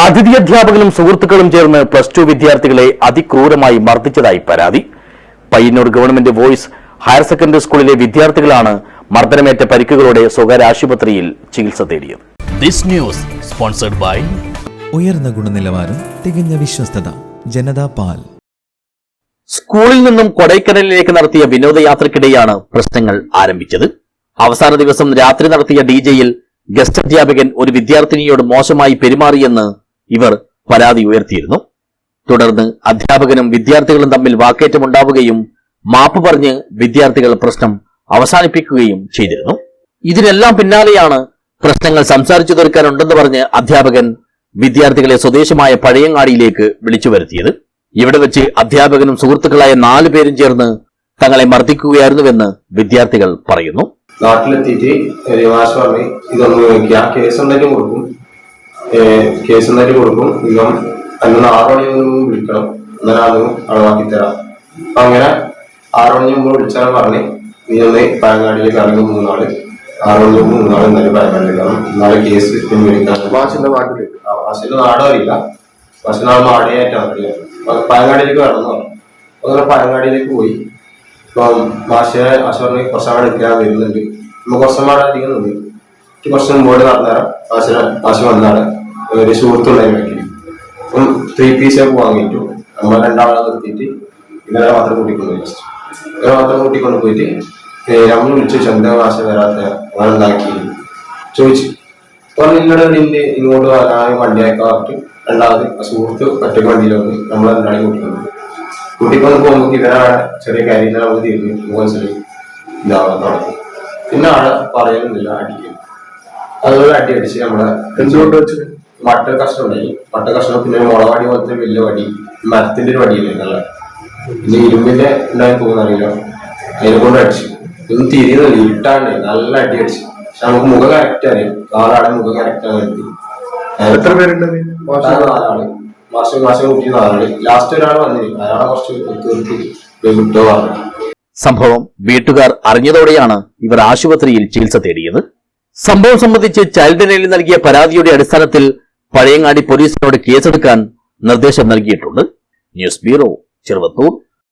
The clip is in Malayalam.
അതിഥി അധ്യാപകനും സുഹൃത്തുക്കളും ചേർന്ന് +2 വിദ്യാർത്ഥികളെ അതിക്രൂരമായി മർദ്ദിച്ചതായി പരാതി. Payyanur government boys higher secondary സ്കൂളിലെ വിദ്യാർത്ഥികളാണ് മർദ്ദനമേറ്റ പരിക്കുകളോടെ സ്വകാര്യ ആശുപത്രിയിൽ ചികിത്സ തേടിയത്. ദിസ് ന്യൂസ് സ്പോൺസർഡ് ബൈ ഉയർന്ന ഗുണനിലവാരം, തികഞ്ഞ വിശ്വസ്തത, ജനതാ പാൽ. സ്കൂളിൽ നിന്നും കൊടൈക്കനാലിലേക്ക് നടത്തിയ വിനോദയാത്രയ്ക്കിടെയാണ് പ്രശ്നങ്ങൾ ആരംഭിച്ചത്. അവസാന ദിവസം രാത്രി നടത്തിയ ഡിജെയിൽ ഗസ്റ്റ് അധ്യാപകൻ ഒരു വിദ്യാർത്ഥിനിയോട് മോശമായി പെരുമാറിയെന്ന് ഇവർ പരാതി ഉയർത്തിയിരുന്നു. തുടർന്ന് അധ്യാപകനും വിദ്യാർത്ഥികളും തമ്മിൽ വാക്കേറ്റമുണ്ടാവുകയും മാപ്പ് പറഞ്ഞ് വിദ്യാർത്ഥികൾ പ്രശ്നം അവസാനിപ്പിക്കുകയും ചെയ്തിരുന്നു. ഇതിനെല്ലാം പിന്നാലെയാണ് പ്രശ്നങ്ങൾ സംസാരിച്ചു തീർക്കാനുണ്ടെന്ന് പറഞ്ഞ് അധ്യാപകൻ വിദ്യാർത്ഥികളെ സ്വദേശമായ പഴയങ്ങാടിയിലേക്ക് വിളിച്ചു വരുത്തിയത്. ഇവിടെ വെച്ച് അധ്യാപകനും സുഹൃത്തുക്കളായ 4 പേരും ചേർന്ന് തങ്ങളെ മർദ്ദിക്കുകയായിരുന്നുവെന്ന് വിദ്യാർത്ഥികൾ പറയുന്നു. നാട്ടിലെത്തിയിട്ട് മാഷ് പറഞ്ഞ് ഇതൊന്നും നോക്കിയാ കേസ് എന്തായാലും കൊടുക്കും, ഇപ്പം അന്ന് 6 മണിയൊന്നും വിളിക്കണം, എന്നാലും അളവാക്കി തരാം. അപ്പൊ അങ്ങനെ 6 മണി മുമ്പ് വിളിച്ചാൽ പറഞ്ഞ് നീ ഒന്ന് പഴങ്ങാടിയിലേക്ക് ഇറങ്ങി 3 നാള് 6 മണി മുമ്പ് 3 നാൾ എന്നാലും പഴങ്ങാടിയിലേക്ക് ഇറങ്ങും, എന്നാലും കേസ് പിൻവലിക്കണം. മാഷിന്റെ നാട്ടിലേക്ക് മാഷിന്റെ നാടും അറിയില്ല, മാഷിന്റെ നാട് മാടിയായിട്ടാണ് അറിയാം. പഴങ്ങാടിയിലേക്ക് വരണം പറഞ്ഞു. അങ്ങനെ പഴങ്ങാടിയിലേക്ക് പോയി. ഇപ്പം മാഷ് പറഞ്ഞ് കുറച്ചവിടെ എടുക്കാൻ വരുന്നുണ്ട്, നമ്മൾ കുറച്ചമാടെ അധികം നിന്ന് കുറച്ച് മുമ്പോട്ട് നടന്നേരം മാഷ് വന്നാണ് ഒരു സുഹൃത്തുണ്ടായി. അപ്പം 3 പീസ് വാങ്ങിയിട്ടു നമ്മൾ 2 ആളെ നിർത്തിയിട്ട് ഇവരെ മാത്രം കൂട്ടിക്കൊണ്ട് പോയിട്ട് നമ്മൾ വിളിച്ചു ചന്ത മാഷ വരാത്ത അങ്ങനെ ഉണ്ടാക്കി ചോദിച്ചു. പറഞ്ഞു ഇന്നലെ നിന്റെ ഇങ്ങോട്ട് വരാൻ വണ്ടിയാക്കാൻ പറഞ്ഞിട്ട് രണ്ടാമത് സുഹൃത്ത് ഒറ്റ വണ്ടിയിൽ വന്ന് നമ്മൾ 2 ആളെ കൂട്ടിക്കൊണ്ട് പോകുമ്പോൾ ഇവരെ ചെറിയ കാര്യങ്ങൾ നമുക്ക് തീർന്നു മനസ്സിലായി ഇതാവാൻ തുടങ്ങി. പിന്നെ ആളെ പറയുന്നില്ല, അടിക്കും. അതുപോലെ അടിച്ച് നമ്മളെ എന്തുകൊണ്ട് വെച്ച് മട്ട കഷ്ണം ഉണ്ടായി. മട്ട കഷ്ണം പിന്നെ മുളവാടി പോലത്തെ വലിയ വടി, മരത്തിന്റെ ഒരു വടിയില്ലേ നല്ല, പിന്നെ ഇരുമ്പിന്റെ ഉണ്ടായി തോന്നറിയില്ല, അതിനെ കൊണ്ട് അടിച്ചു. ഇതൊന്നും തിരിയുന്നില്ല, ഇരുട്ടാണ്, നല്ല അടി അടിച്ചു. പക്ഷെ നമുക്ക് മുഖം കറക്റ്റ് അറിയാം, 4 ആളെ മുഖം കറക്റ്റ് ആകാൻ വേണ്ടി. എത്ര പേരുണ്ട്? 4 ആള്. മാസം കൂട്ടി 4 ആള്. ലാസ്റ്റ് ഒരാൾ വന്നില്ല, അയാളെ കുറച്ച് വിട്ടോ പറഞ്ഞു. സംഭവം വീട്ടുകാർ അറിഞ്ഞതോടെയാണ് ഇവർ ആശുപത്രിയിൽ ചികിത്സ തേടിയത്. സംഭവം സംബന്ധിച്ച് ചൈൽഡ് ലൈനിൽ നൽകിയ പരാതിയുടെ അടിസ്ഥാനത്തിൽ പഴയങ്ങാടി പോലീസിനോട് കേസെടുക്കാൻ നിർദ്ദേശം നൽകിയിട്ടുണ്ട്. News bureau, Cheruvathur.